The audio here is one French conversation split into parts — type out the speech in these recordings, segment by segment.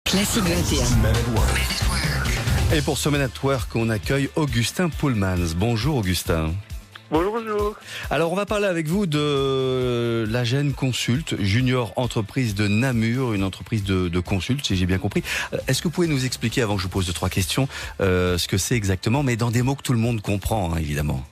Classique 21. Et pour ce Man at Work, on accueille Augustin Poulmans. Bonjour Augustin. Bonjour. Alors on va parler avec vous de l'Agène Consult, junior entreprise de Namur, une entreprise de consult, si j'ai bien compris. Est-ce que vous pouvez nous expliquer, avant que je vous pose 2-3 questions, ce que c'est exactement, mais dans des mots que tout le monde comprend, hein, évidemment.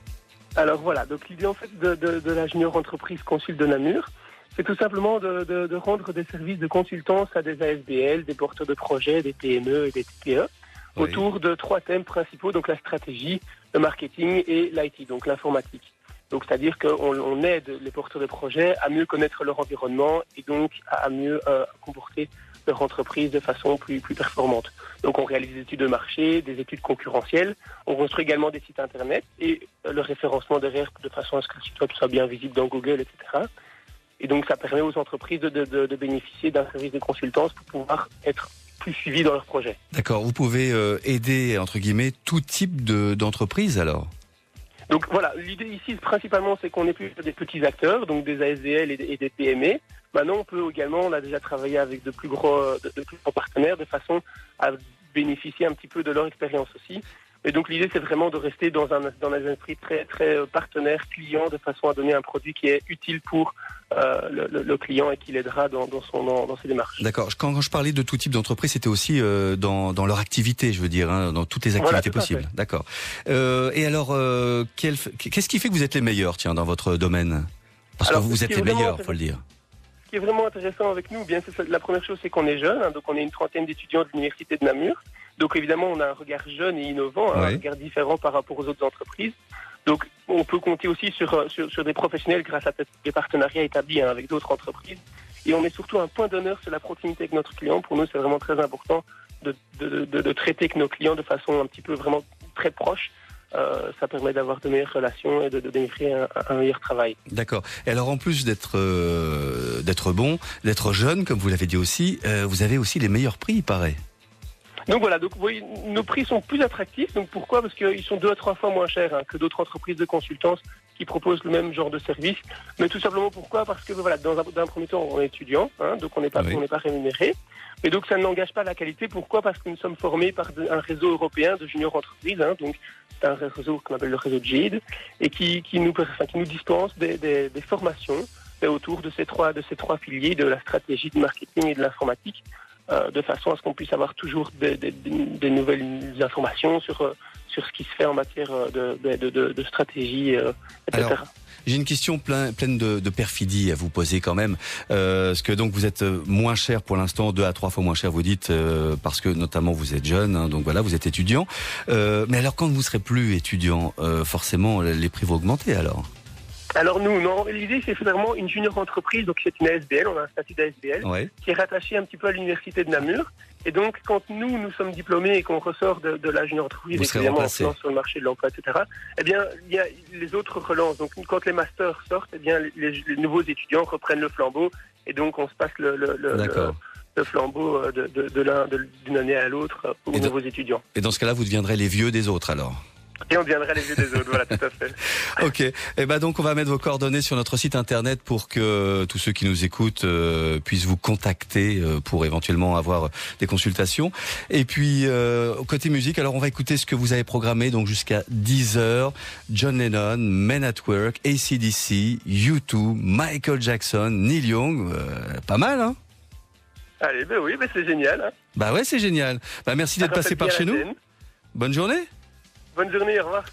Alors voilà, donc l'idée en fait de la junior entreprise consult de Namur, c'est tout simplement de rendre des services de consultance à des ASBL, des porteurs de projets, des PME et des TPE, autour de 3 thèmes principaux, donc la stratégie, le marketing et l'IT, donc l'informatique. Donc c'est-à-dire qu'on aide les porteurs de projets à mieux connaître leur environnement et donc à mieux comporter leur entreprise de façon plus performante. Donc on réalise des études de marché, des études concurrentielles, on construit également des sites internet et le référencement derrière de façon à ce que le site web soit bien visible dans Google, etc. Et donc ça permet aux entreprises de bénéficier d'un service de consultance pour pouvoir être plus suivis dans leurs projets. D'accord, vous pouvez aider, entre guillemets, tout type d'entreprise alors ? Donc voilà, l'idée ici principalement c'est qu'on n'est plus des petits acteurs, donc des ASDL et des PME. Maintenant on peut également, on a déjà travaillé avec de plus gros partenaires de façon à bénéficier un petit peu de leur expérience aussi. Et donc l'idée c'est vraiment de rester dans un esprit très partenaire client, de façon à donner un produit qui est utile pour le client et qui l'aidera dans ses démarches. D'accord. Quand je parlais de tout type d'entreprise, c'était aussi dans leur activité, je veux dire, hein, dans toutes les activités possibles. D'accord. Et alors, qu'est-ce qui fait que vous êtes les meilleurs, tiens, dans votre domaine ? Parce que vous êtes les meilleurs, faut le dire. Ce qui est vraiment intéressant avec nous, bien, c'est la première chose, c'est qu'on est jeunes, hein, donc on est une 30aine d'étudiants de l'université de Namur. Donc évidemment, on a un regard jeune et innovant, un regard différent par rapport aux autres entreprises. Donc on peut compter aussi sur des professionnels grâce à des partenariats établis avec d'autres entreprises. Et on met surtout un point d'honneur sur la proximité avec notre client. Pour nous, c'est vraiment très important de traiter avec nos clients de façon un petit peu vraiment très proche. Ça permet d'avoir de meilleures relations et de bénéficier un meilleur travail. D'accord. Et alors en plus d'être bon, d'être jeune, comme vous l'avez dit aussi, vous avez aussi les meilleurs prix, il paraît. Donc voilà, donc, oui, nos prix sont plus attractifs. Donc pourquoi ? Parce qu'ils sont 2 à 3 fois moins chers que d'autres entreprises de consultance qui proposent le même genre de service. Mais tout simplement pourquoi ? Parce que voilà, dans un premier temps, on est étudiant, donc on n'est pas rémunéré. Et donc ça n'engage pas la qualité. Pourquoi ? Parce que nous sommes formés par un réseau européen de junior entreprises. Donc c'est un réseau qu'on appelle le réseau JID et qui nous dispense des formations autour de ces trois piliers de la stratégie, du marketing et de l'informatique. De façon à ce qu'on puisse avoir toujours des nouvelles informations sur ce qui se fait en matière de stratégie, etc. Alors, j'ai une question pleine de perfidie à vous poser quand même. Parce que donc vous êtes moins cher pour l'instant, 2 à 3 fois moins cher, vous dites, parce que notamment vous êtes jeune, hein, donc voilà, vous êtes étudiant. Mais alors quand vous serez plus étudiant, forcément les prix vont augmenter alors ? Alors nous, non, l'idée c'est vraiment une junior entreprise, donc c'est une ASBL, on a un statut d'ASBL, qui est rattaché un petit peu à l'université de Namur. Et donc quand nous sommes diplômés et qu'on ressort de la junior entreprise, évidemment on se lance sur le marché de l'emploi, etc., eh bien il y a les autres relancent. Donc quand les masters sortent, eh bien les nouveaux étudiants reprennent le flambeau et donc on se passe le flambeau d'une année à l'autre aux nouveaux étudiants. Et dans ce cas-là, vous deviendrez les vieux des autres alors ? Et on deviendra les yeux des autres, voilà, tout à fait. Ok, et donc on va mettre vos coordonnées sur notre site internet pour que tous ceux qui nous écoutent puissent vous contacter pour éventuellement avoir des consultations. Et puis côté musique, alors on va écouter ce que vous avez programmé donc jusqu'à 10h. John Lennon, Men at Work, AC/DC, U2, Michael Jackson, Neil Young, pas mal hein ? Allez, oui, c'est génial. Hein. Bah ouais, c'est génial. Merci d'être passé par chez nous. Bonne journée. Bonne journée, au revoir.